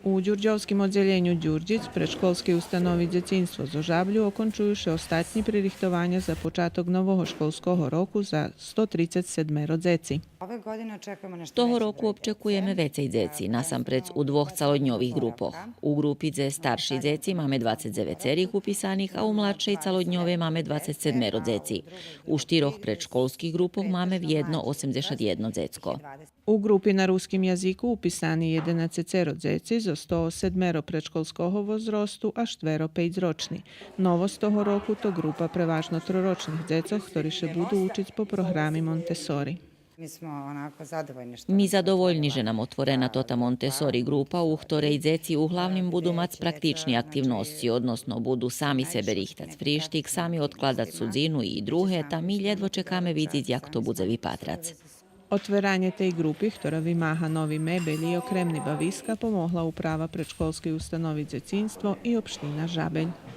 У Дюрджовскім одділенню Дюрджіць предшкольській установі «Дзяцінство» з Ожаблю окончуюше остатні пририхтування за початок нового школського року за 137 дзeci. Того року občekujeme vecej dzeci, nasamprec u dvoch calodňových grupoch. U grupi dze starší dzeci máme 29 cerých upisaných a u mladšej calodňovej máme 27 dzeci. U štyroch predškolských grupoch máme v jedno 81 dzecko. У групі на русскім язику уписані 11 дзeci зо 107 предшкольського возросту, а 4-5-рочні. Новость того року то група преважно тророчних дзецох, ktorí še budú učiť po programi Montessori. Mi zadovoljni, že nam otvorena tota Montessori grupa u ktorej dzeci uglavnim budu mať praktični aktivnosti, odnosno budu sami sebe rihtac prištik, sami odkladat sudzinu i druhe, ta mi ljedvo čekame vidjeti jak to bude vypatrac. Otveranje tej grupy, ktorá vymáha novi mebeli i okremni baviska, pomogla uprava predškolskej ustanovi Дзяцінство i opština Žabeľ.